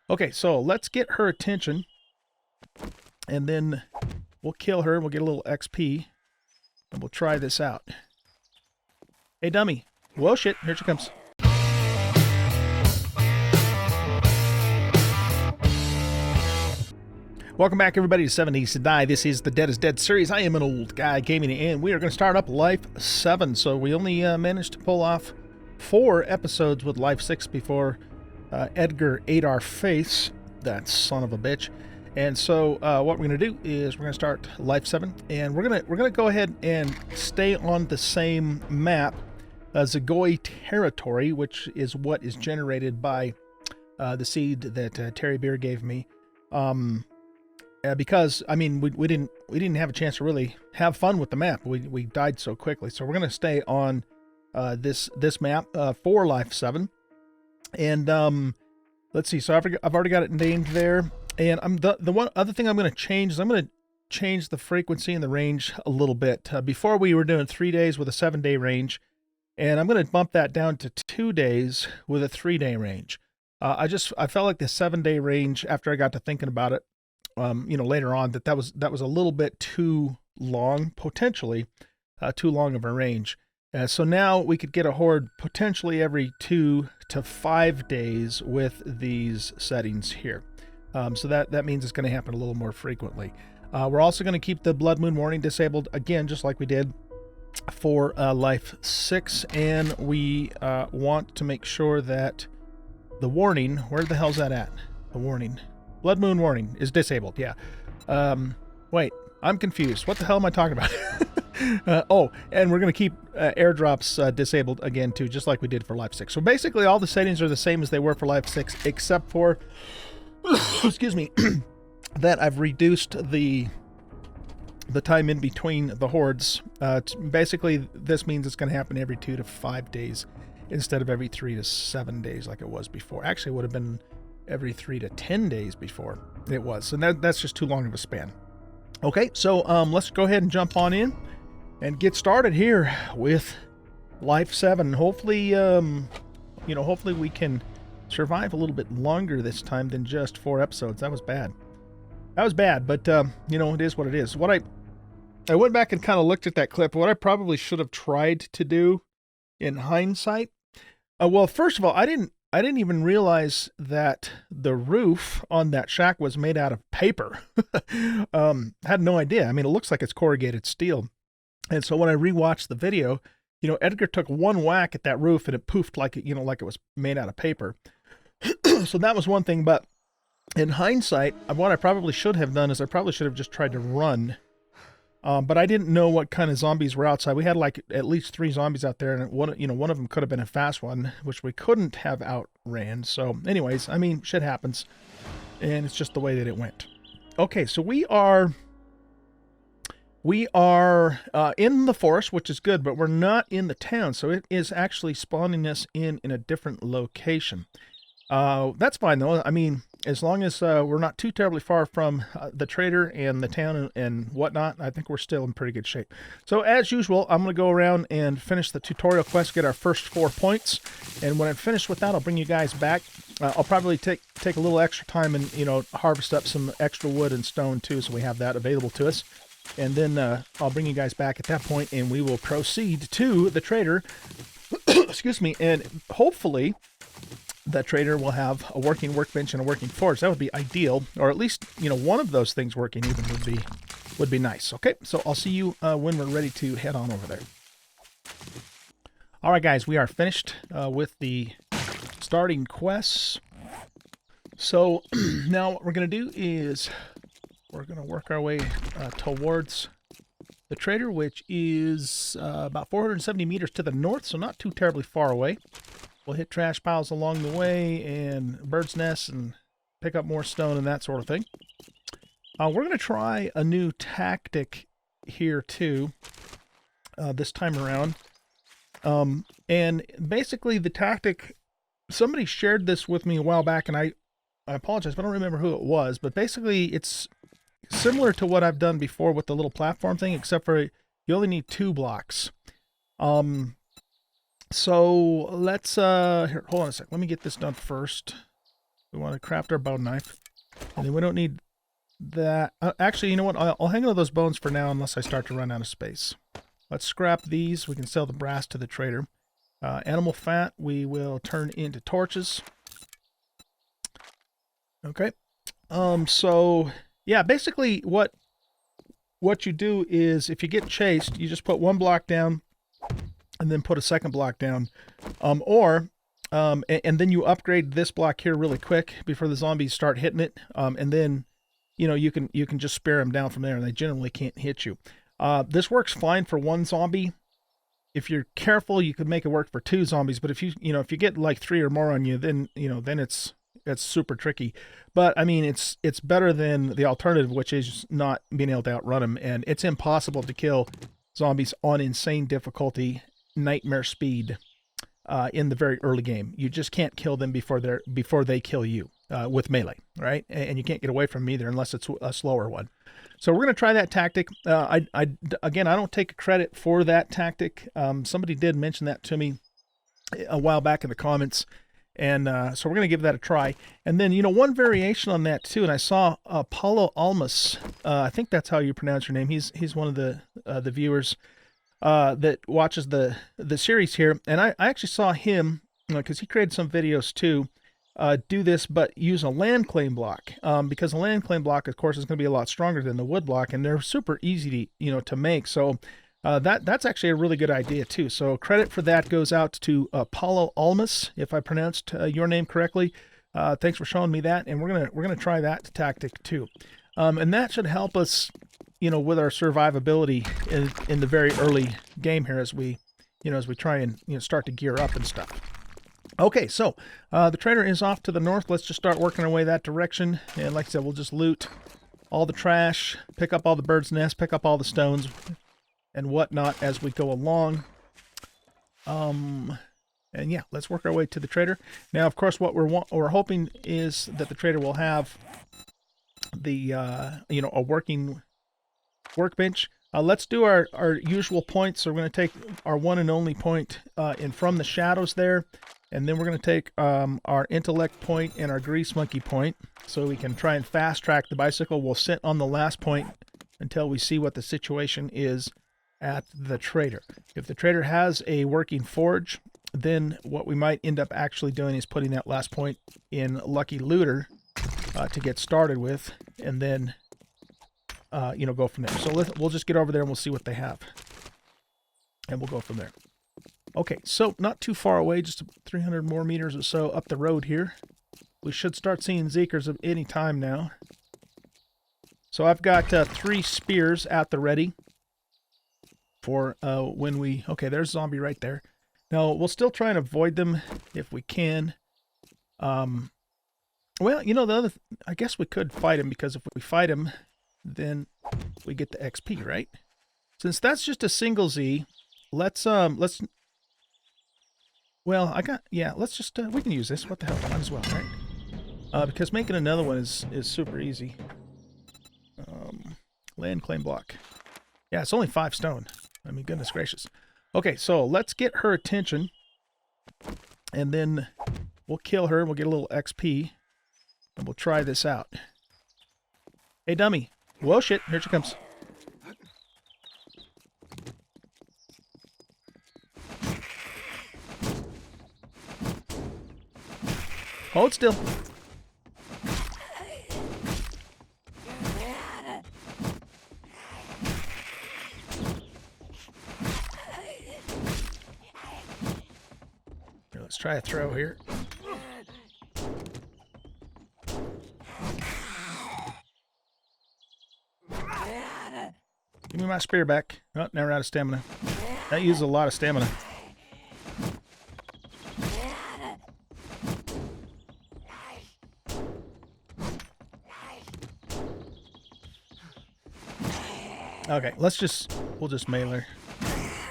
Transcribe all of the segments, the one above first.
Okay, so let's get her attention, and then we'll kill her, and we'll get a little XP, and we'll try this out. Hey, dummy. Whoa, shit. Here she comes. Welcome back, everybody, to 7 Days to Die. This is the Dead is Dead series. I am an old guy gaming, and we are going to start up Life 7. So we only managed to pull off 4 episodes with Life 6 before Edgar ate our face. That son of a bitch. And so what we're going to do is we're going to start Life 7, and we're going to go ahead and stay on the same map, Zagoi territory, which is what is generated by the seed that Terry Beer gave me. Because I mean we didn't have a chance to really have fun with the map. We died so quickly, so we're gonna stay on this map for Life 7. And let's see. So I've already got it named there. And the one other thing I'm gonna change is I'm gonna change the frequency and the range a little bit. Before we were doing 3 days with a 7-day range, and I'm gonna bump that down to 2 days with a 3-day range. I felt like the 7-day range, after I got to thinking about it, later on, that was a little bit too long, potentially too long of a range. So now we could get a horde potentially every 2 to 5 days with these settings here. So that means it's going to happen a little more frequently. We're also going to keep the blood moon warning disabled again, just like we did for Life 6, and we want to make sure that the warning, where the hell's that at? The warning. Blood moon warning is disabled, yeah. Wait, I'm confused. What the hell am I talking about? Oh, and we're going to keep airdrops disabled again, too, just like we did for Life 6. So basically, all the settings are the same as they were for Life 6, except for, excuse me, that I've reduced the time in between the hordes. Basically, this means it's going to happen every 2 to 5 days instead of every 3 to 7 days like it was before. Actually, it would have been every 3 to 10 days before it was. So that's just too long of a span. Okay, so let's go ahead and jump on in and get started here with Life 7. Hopefully, hopefully we can survive a little bit longer this time than just 4 episodes. That was bad. But it is what it is. What I went back and kind of looked at that clip. What I probably should have tried to do in hindsight. Well, first of all, I didn't even realize that the roof on that shack was made out of paper. Had no idea. I mean, it looks like it's corrugated steel. And so when I rewatched the video, Edgar took one whack at that roof and it poofed like it was made out of paper. So that was one thing. But in hindsight, what I probably should have done is I probably should have just tried to run. But I didn't know what kind of zombies were outside. We had like at least 3 zombies out there, and one of them could have been a fast one, which we couldn't have outran. So anyways, I mean, shit happens, and it's just the way that it went. Okay, so we are in the forest, which is good, but we're not in the town, so it is actually spawning us in a different location. That's fine though. I mean, as long as we're not too terribly far from the trader and the town and whatnot, I think we're still in pretty good shape. So as usual, I'm going to go around and finish the tutorial quest, get our first 4 points. And when I'm finished with that, I'll bring you guys back. I'll probably take a little extra time and, harvest up some extra wood and stone too, so we have that available to us. And then I'll bring you guys back at that point, and we will proceed to the trader. Excuse me. And hopefully that trader will have a working workbench and a working forge. That would be ideal, or at least one of those things working even would be nice. Okay, so I'll see you when we're ready to head on over there. All right, guys, we are finished with the starting quests. So now what we're going to do is we're going to work our way towards the trader, which is about 470 meters to the north, so not too terribly far away. We'll hit trash piles along the way and bird's nests and pick up more stone and that sort of thing. We're going to try a new tactic here too, this time around. And basically the tactic, somebody shared this with me a while back, and I apologize, but I don't remember who it was, but basically it's similar to what I've done before with the little platform thing, except for you only need 2 blocks. So let's here, hold on a sec. Let me get this done first. We want to craft our bone knife. And then we don't need that. Actually, you know what? I'll hang on to those bones for now unless I start to run out of space. Let's scrap these. We can sell the brass to the trader. Animal fat we will turn into torches. Okay. So, yeah, basically what you do is if you get chased, you just put one block down and then put a second block down. And then you upgrade this block here really quick before the zombies start hitting it. And then, you know, you can just spare them down from there and they generally can't hit you. This works fine for one zombie. If you're careful, you could make it work for two zombies, but if you get like 3 or more on you, then it's super tricky. But I mean, it's better than the alternative, which is not being able to outrun them, and it's impossible to kill zombies on insane difficulty, nightmare speed, in the very early game. You just can't kill them before they kill you with melee, right? And you can't get away from them either unless it's a slower one. So we're going to try that tactic. Again, I don't take credit for that tactic. Somebody did mention that to me a while back in the comments. And so we're going to give that a try. And then, one variation on that too, and I saw Paulo Almas, I think that's how you pronounce your name. He's one of the viewers that watches the series here. And I actually saw him, because he created some videos too, do this, but use a land claim block, because a land claim block, of course, is going to be a lot stronger than the wood block, and they're super easy to make. So that's actually a really good idea too. So credit for that goes out to Paulo Almas, if I pronounced your name correctly. Thanks for showing me that, and we're gonna try that tactic too, and that should help us, with our survivability in the very early game here as we try and start to gear up and stuff. Okay, so the trader is off to the north. Let's just start working our way that direction. And like I said, we'll just loot all the trash, pick up all the birds' nests, pick up all the stones and whatnot as we go along. And yeah, let's work our way to the trader. Now, of course, what we're hoping is that the trader will have the a working workbench. Let's do our usual points. So we're going to take our one and only point in from the shadows there. And then we're going to take our intellect point and our grease monkey point so we can try and fast track the bicycle. We'll sit on the last point until we see what the situation is at the trader. If the trader has a working forge, then what we might end up actually doing is putting that last point in Lucky Looter to get started with, and then go from there. So we'll just get over there and we'll see what they have, and we'll go from there. Okay, so not too far away, just 300 more meters or so up the road here. We should start seeing Zeekers at any time now. So I've got 3 spears at the ready for when we... Okay, there's a zombie right there. Now, we'll still try and avoid them if we can. Well, I guess we could fight him, because if we fight him, then we get the XP, right? Since that's just a single Z, let's just, we can use this. What the hell, might as well, right? Because making another one is super easy. Land claim block. Yeah, it's only 5 stone. I mean, goodness gracious. Okay, so let's get her attention, and then we'll kill her. We'll get a little XP, and we'll try this out. Hey, dummy. Whoa, shit. Here she comes. Hold still. Here, let's try a throw here. Give me my spear back. Oh, now we're out of stamina. That uses a lot of stamina. Okay, we'll just melee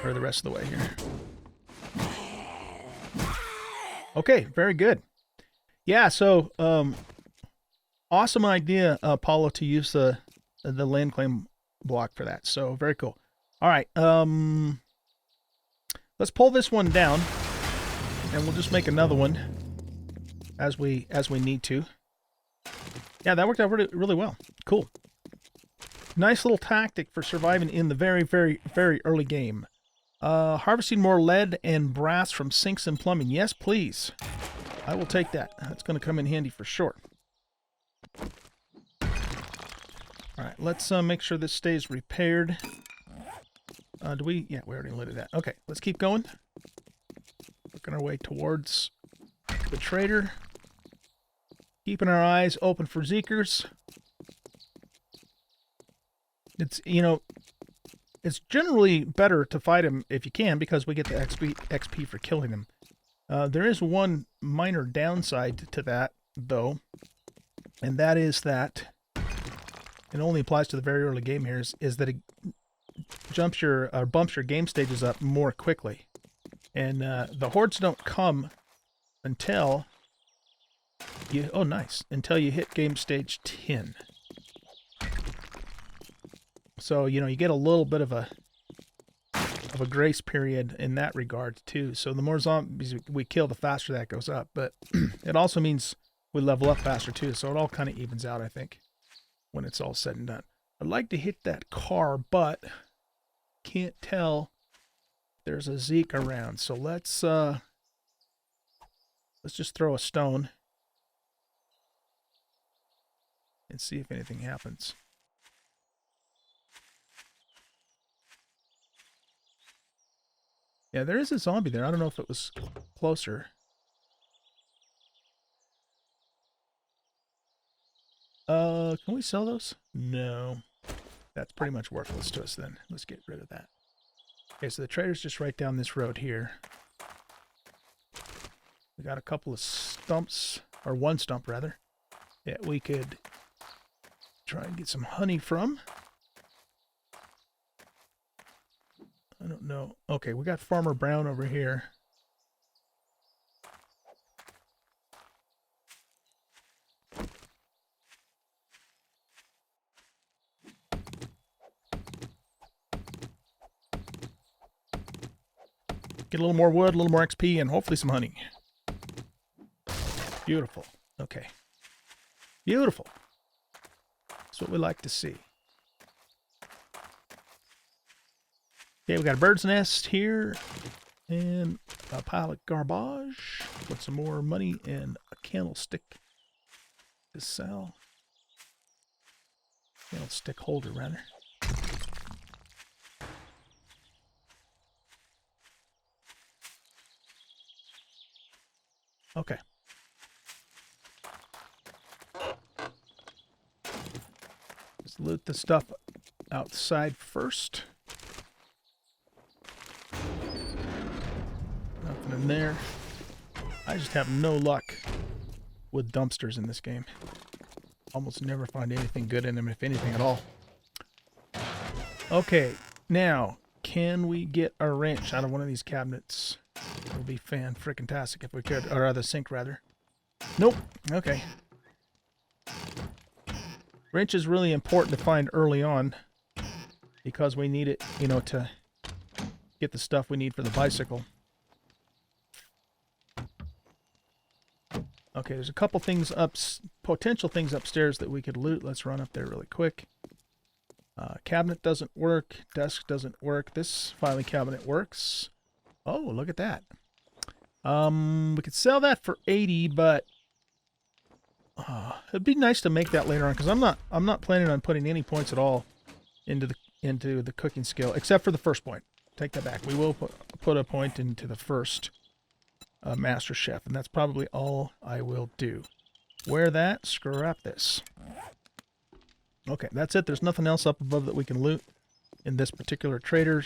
her the rest of the way here. Okay, very good. Yeah, so awesome idea, Paulo, to use the land claim block for that. So very cool. All right, let's pull this one down, and we'll just make another one. as we need to. Yeah, that worked out really, really well. Cool. Nice little tactic for surviving in the very, very, very early game. Harvesting more lead and brass from sinks and plumbing. Yes, please. I will take that. That's going to come in handy for sure. Alright, let's make sure this stays repaired. Do we? Yeah, we already lit that. Okay, let's keep going. Working our way towards the trader. Keeping our eyes open for Zeekers. It's, you know, it's generally better to fight him if you can because we get the XP for killing him. There is one minor downside to that, though, and that is that it only applies to the very early game here, is that it bumps your game stages up more quickly. And the hordes don't come until you, oh nice, until you hit game stage 10. So, you know, you get a little bit of a grace period in that regard too. So the more zombies we kill, the faster that goes up. But it also means we level up faster too. So it all kind of evens out, I think, when it's all said and done. I'd like to hit that car, but can't tell there's a Zeke around. So let's just throw a stone and see if anything happens. Yeah, there is a zombie there. I don't know if it was closer. Can we sell those? No. That's pretty much worthless to us then. Let's get rid of that. Okay, so the trader's just right down this road here. We got a couple of stumps, or one stump rather, that we could try and get some honey from. I don't know. Okay, we got Farmer Brown over here. Get a little more wood, a little more XP, and hopefully some honey. Beautiful. Okay. Beautiful. That's what we like to see. Okay, we got a bird's nest here, and a pile of garbage. Put some more money in a candlestick to sell. Candlestick holder, rather. Okay. Let's loot the stuff outside first. Nothing in there. I just have no luck with dumpsters in this game. Almost never find anything good in them, if anything at all. Okay, now, can we get a wrench out of one of these cabinets? It would be fan-frickin-tastic if we could, or the sink rather. Nope. Okay. Wrench is really important to find early on because we need it, you know, to get the stuff we need for the bicycle. Okay, there's a couple things potential things upstairs that we could loot. Let's run up there really quick. Cabinet doesn't work. Desk doesn't work. This filing cabinet works. Oh, look at that. We could sell that for 80, but it'd be nice to make that later on because I'm not planning on putting any points at all into the cooking skill except for the first point. Take that back. We will put a point into the first Master Chef, and that's probably all I will do. Wear that. Scrap this. Okay, that's it. There's nothing else up above that we can loot in this particular trader.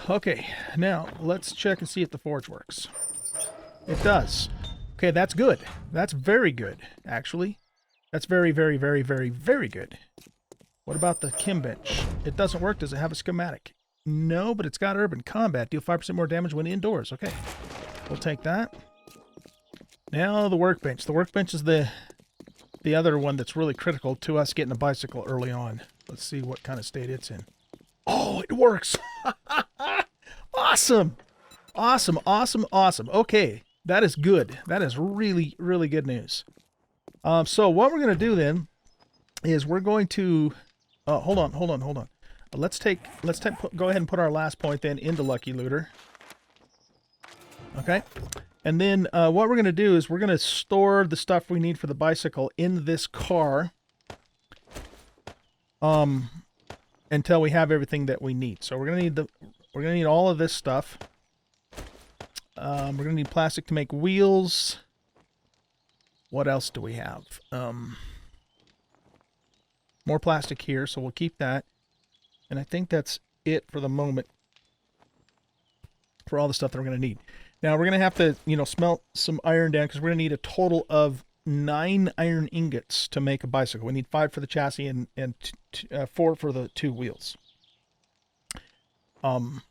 Okay, now let's check and see if the forge works. It does. Okay, that's good. That's very good, actually. That's very, very, very, very, very good. What about the Kim bench? It doesn't work. Does it have a schematic? No, but it's got urban combat. Deal 5% more damage when indoors. Okay, we'll take that. Now the workbench. The workbench is the other one that's really critical to us getting a bicycle early on. Let's see what kind of state it's in. Oh, it works! Awesome! Awesome, awesome, awesome. Okay, That is good. That is really, really good news. So what we're going to do then is we're going to hold on. Go ahead and put our last point then into Lucky Looter. Okay. And then what we're going to do is we're going to store the stuff we need for the bicycle in this car until we have everything that we need. So we're going to need all of this stuff. We're going to need plastic to make wheels. What else do we have? More plastic here, so we'll keep that. And I think that's it for the moment for all the stuff that we're going to need. Now, we're going to have to, smelt some iron down because we're going to need a total of 9 iron ingots to make a bicycle. We need 5 for the chassis and 4 for the 2 wheels.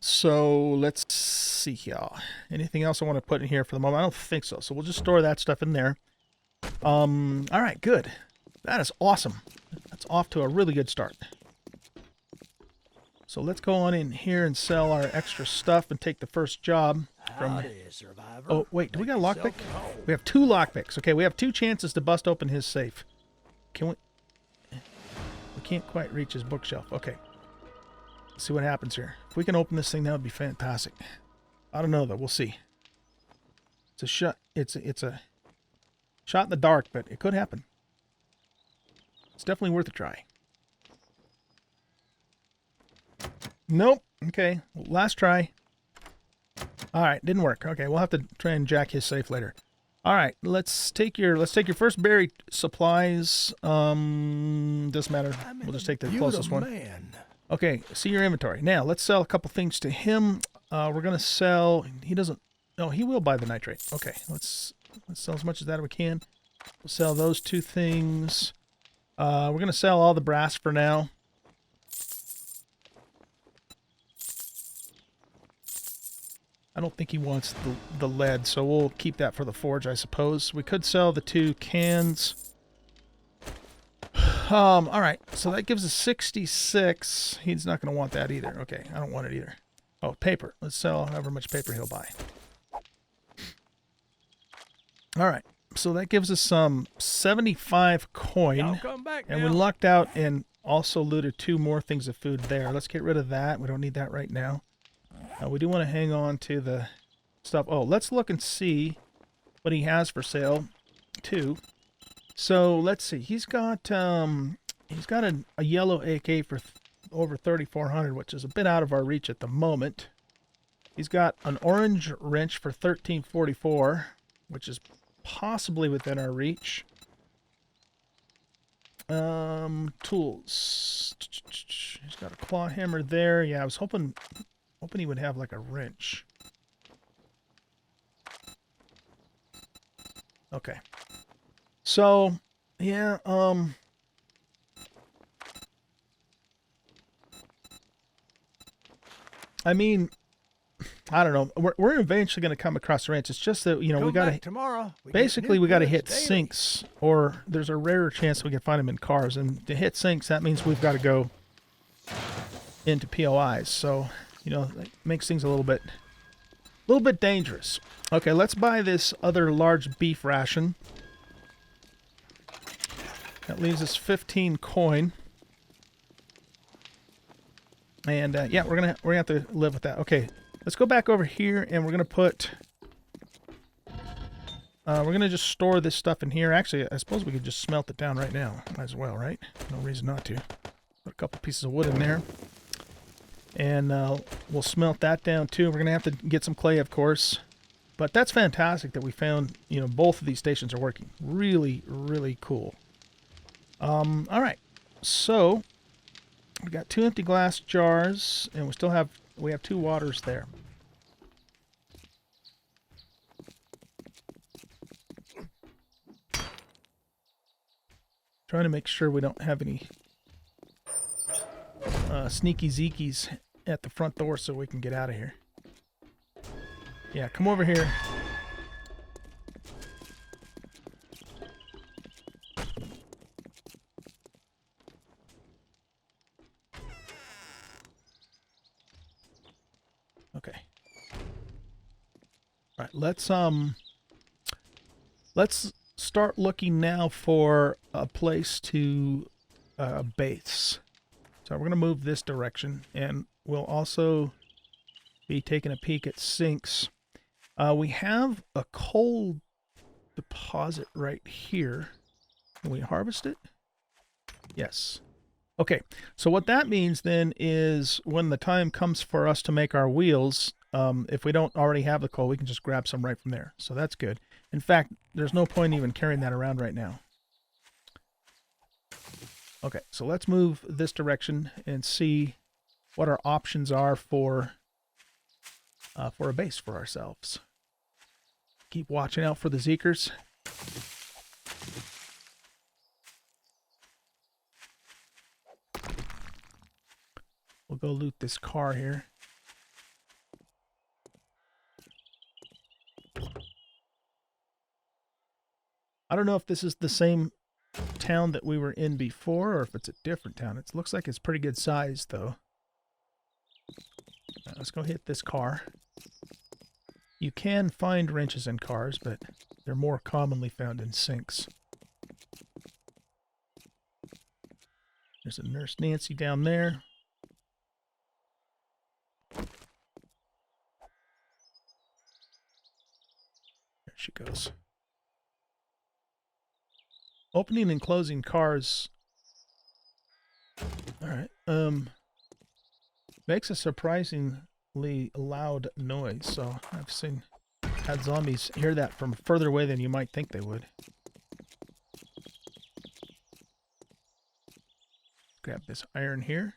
So let's see here. Anything else I want to put in here for the moment? I don't think so. So we'll just store that stuff in there. All right, good. That is awesome. That's off to a really good start. So let's go on in here and sell our extra stuff and take the first job from... Oh, wait, do we got a lockpick? We have 2 lockpicks. Okay, we have 2 chances to bust open his safe. Can we... We can't quite reach his bookshelf. Okay. Let's see what happens here. If we can open this thing, that would be fantastic. I don't know, though. We'll see. It's a shot. It's a shot in the dark, but it could happen. It's definitely worth a try. Nope. Okay. Last try. All right. Didn't work. Okay. We'll have to try and jack his safe later. All right. Let's take your first berry supplies. Doesn't matter. We'll just take the closest one. Okay. See your inventory. Now let's sell a couple things to him. We're gonna sell. He doesn't. No, he will buy the nitrate. Okay. Let's sell as much as that we can. We'll sell those 2 things. We're gonna sell all the brass for now. I don't think he wants the lead, so we'll keep that for the forge, I suppose. We could sell the 2 cans. All right, so that gives us 66. He's not going to want that either. Okay, I don't want it either. Oh, paper. Let's sell however much paper he'll buy. All right, so that gives us some 75 coin. And we lucked out and also looted 2 more things of food there. Let's get rid of that. We don't need that right now. We do want to hang on to the stuff. Oh, let's look and see what he has for sale, too. So let's see. He's got a yellow AK for over 3,400, which is a bit out of our reach at the moment. He's got an orange wrench for 1,344, which is possibly within our reach. Tools. He's got a claw hammer there. Yeah, I was hoping he would have like a wrench. Okay. So, yeah, I mean, I don't know. We're eventually going to come across a wrench. It's just that, we got to tomorrow. Basically, we got to hit sinks, or there's a rarer chance we can find them in cars. And to hit sinks, that means we've got to go into POIs. So, that makes things a little bit dangerous. Okay, let's buy this other large beef ration. That leaves us 15 coin. And yeah, we're gonna have to live with that. Okay, let's go back over here, and we're gonna put. We're gonna just store this stuff in here. Actually, I suppose we could just smelt it down right now. Might as well, right? No reason not to. Put a couple pieces of wood in there. And we'll smelt that down too. We're going to have to get some clay, of course. But that's fantastic that we found, both of these stations are working. Really, really cool. All right. So, we got 2 empty glass jars, and we have 2 waters there. Trying to make sure we don't have any sneaky zeekies at the front door so we can get out of here. Yeah, come over here. Okay. All right, let's let's start looking now for a place to base. So we're going to move this direction, and we'll also be taking a peek at sinks. We have a coal deposit right here. Can we harvest it? Yes. Okay, so what that means then is when the time comes for us to make our wheels, if we don't already have the coal, we can just grab some right from there. So that's good. In fact, there's no point even carrying that around right now. Okay, so let's move this direction and see what our options are for a base for ourselves. Keep watching out for the Zeekers. We'll go loot this car here. I don't know if this is the same town that we were in before or if it's a different town. It looks like it's pretty good size, though. Right, let's go hit this car. You can find wrenches in cars, but they're more commonly found in sinks. There's a Nurse Nancy down there. There she goes. Opening and closing cars. Alright. Makes a surprisingly loud noise, so I've had zombies hear that from further away than you might think they would. Grab this iron here.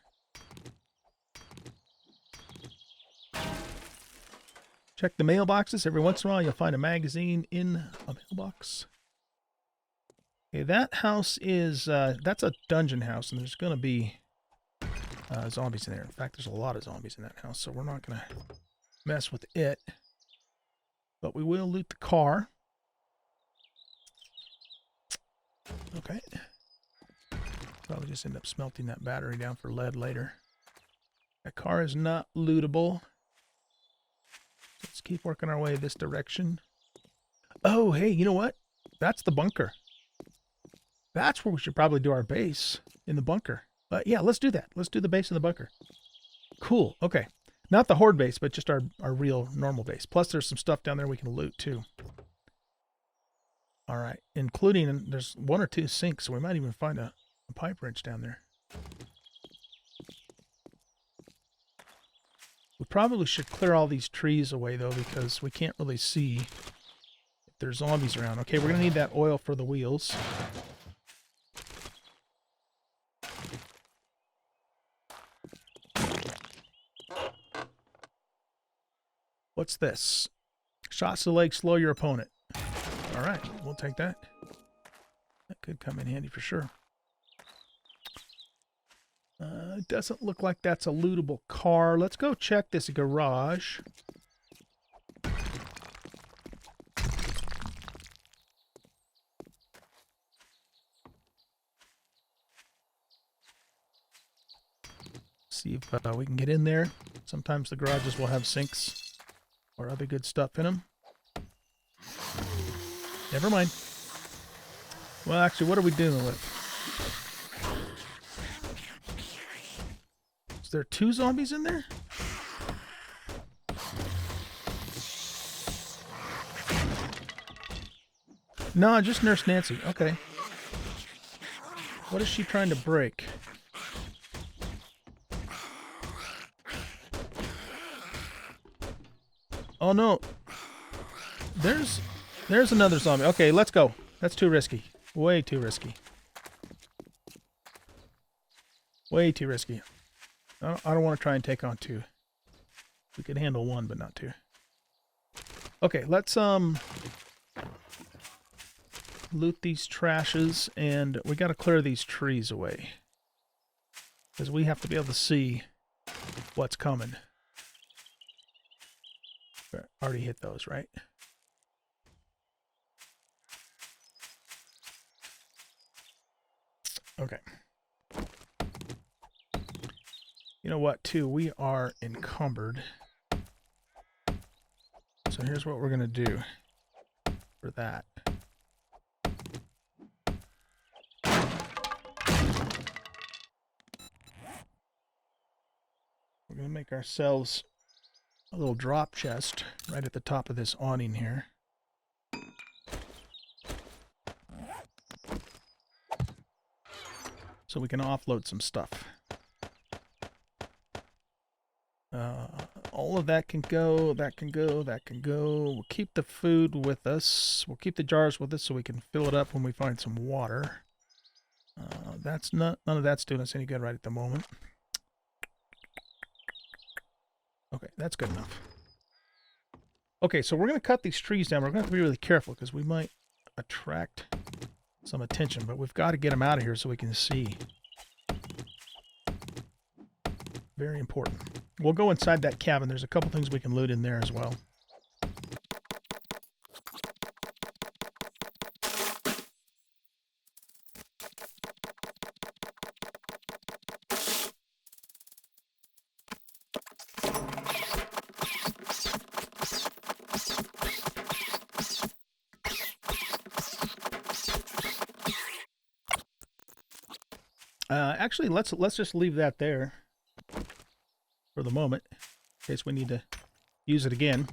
Check the mailboxes. Every once in a while you'll find a magazine in a mailbox. Okay, that house is, that's a dungeon house, and there's going to be zombies in there. In fact, there's a lot of zombies in that house, so we're not going to mess with it. But we will loot the car. Okay. Probably just end up smelting that battery down for lead later. That car is not lootable. Let's keep working our way this direction. Oh, hey, you know what? That's the bunker. That's where we should probably do our base, in the bunker. But yeah, let's do that. Let's do the base in the bunker. Cool. Okay. Not the Horde base, but just our real normal base. Plus there's some stuff down there we can loot too. All right. Including, there's 1 or 2 sinks, so we might even find a pipe wrench down there. We probably should clear all these trees away though, because we can't really see if there's zombies around. Okay, we're going to need that oil for the wheels. What's this? Shots to the leg slow your opponent. All right, we'll take that. That could come in handy for sure. It doesn't look like that's a lootable car. Let's go check this garage. See if we can get in there. Sometimes the garages will have sinks or other good stuff in them. Never mind. Well, actually, what are we dealing with? Is there 2 zombies in there? No, just Nurse Nancy. Okay. What is she trying to break? Oh no. There's another zombie. Okay, let's go. That's too risky. Way too risky. Way too risky. I don't want to try and take on 2. We could handle 1, but not 2. Okay, let's loot these trashes, and we got to clear these trees away, because we have to be able to see what's coming. Already hit those, right? Okay. You know what, too? We are encumbered. So here's what we're going to do for that. going to make ourselves a little drop chest right at the top of this awning here. So we can offload some stuff. All of that can go, that can go, that can go. We'll keep the food with us. We'll keep the jars with us so we can fill it up when we find some water. None of that's doing us any good right at the moment. Okay, that's good enough. Okay, so we're going to cut these trees down. We're going to have to be really careful because we might attract some attention, but we've got to get them out of here so we can see. Very important. We'll go inside that cabin. There's a couple things we can loot in there as well. Actually, let's just leave that there for the moment, in case we need to use it again.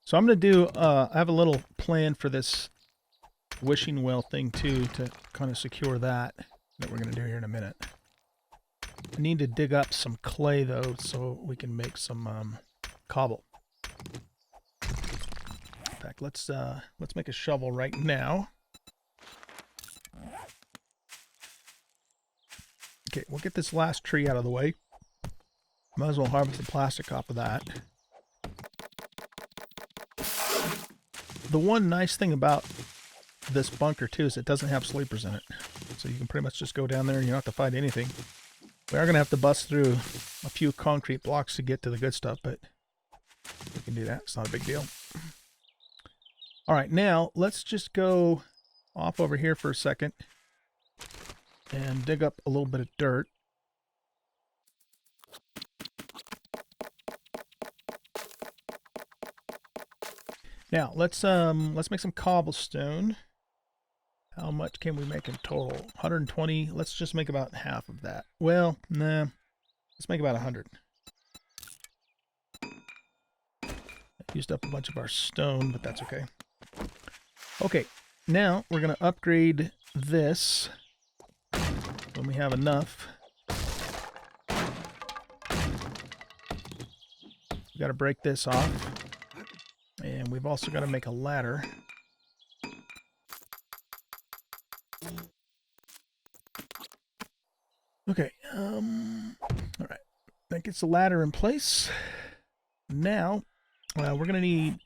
So I'm going to do, I have a little plan for this wishing well thing too, to kind of secure that we're going to do here in a minute. I need to dig up some clay though, so we can make some cobble. In fact, let's make a shovel right now. Okay, we'll get this last tree out of the way. Might as well harvest the plastic off of that. The one nice thing about this bunker too is it doesn't have sleepers in it. So you can pretty much just go down there and you don't have to fight anything. We are going to have to bust through a few concrete blocks to get to the good stuff, but we can do that. It's not a big deal. Alright, now let's just go off over here for a second and dig up a little bit of dirt. Now let's make some cobblestone. How much can we make in total? 120. Let's just make about half of that. Well, nah. Let's make about 100. Used up a bunch of our stone, but that's okay. Okay, now we're going to upgrade this when we have enough. We got to break this off. And we've also got to make a ladder. Okay, all right. That gets the ladder in place. Now, we're going to need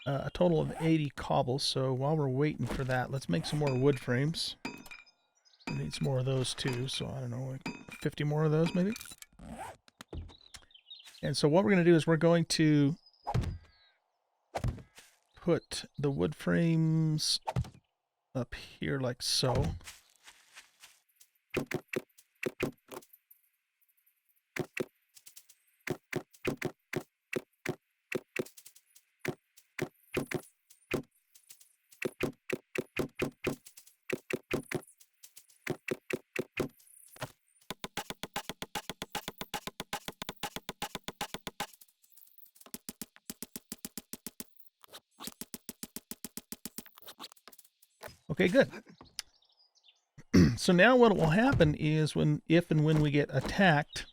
a total of 80 cobbles. So while we're waiting for that, let's make some more wood frames. We need some more of those too. So I don't know, like 50 more of those maybe. And so what we're going to do is we're going to put the wood frames up here like so. Okay, good. So now what will happen is if and when we get attacked,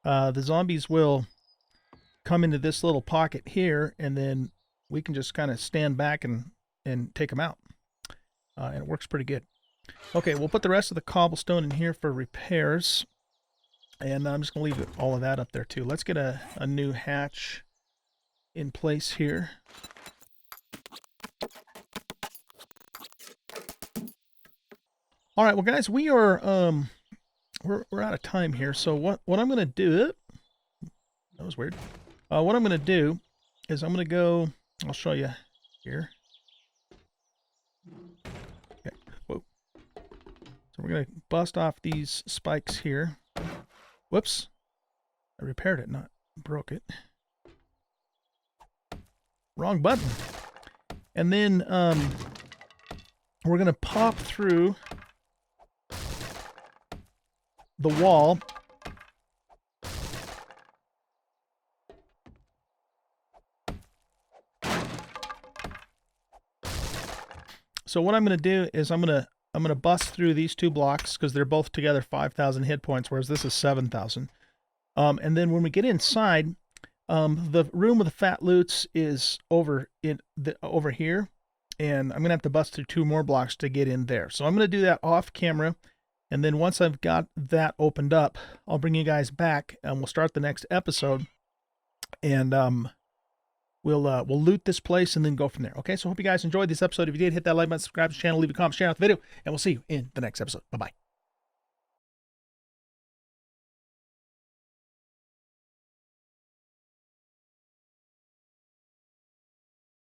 the zombies will come into this little pocket here, and then we can just kind of stand back and take them out. And it works pretty good. Okay, we'll put the rest of the cobblestone in here for repairs. And I'm just going to leave all of that up there too. Let's get a new hatch in place here. All right, well, guys, we are we're out of time here. So what I'm going to do? That was weird. What I'm going to do is I'm going to go. I'll show you here. Okay. Whoa. So we're going to bust off these spikes here. Whoops! I repaired it, not broke it. Wrong button. And then we're going to pop through the wall So what I'm going to do is I'm going to bust through these 2 blocks because they're both together 5,000 hit points, whereas this is 7,000. And then when we get inside, the room with the fat loots is over here, and I'm gonna have to bust through 2 more blocks to get in there. So I'm gonna do that off camera, and then once I've got that opened up, I'll bring you guys back, and we'll start the next episode, and we'll loot this place and then go from there. Okay, so hope you guys enjoyed this episode. If you did, hit that like button, subscribe to the channel, leave a comment, share out the video, and we'll see you in the next episode. Bye bye.